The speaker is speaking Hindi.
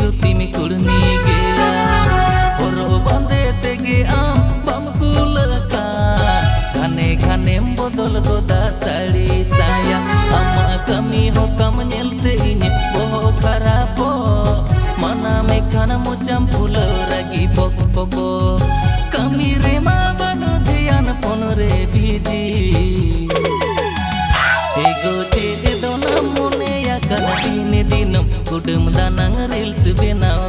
सुती में कुड़नी गया और बंदे तेगे आम बम कुलका घने घने बदल गोदा साड़ी साया अमा कमी हो कम नेलते इने बो खराब मना में खाना मोचम फूल रगी बक बको कमी रे मा बनो ध्यान फोन रे बीजी एगो चेज दोना मोने या दिन दिन कुडम दानंग रील्स बनाओ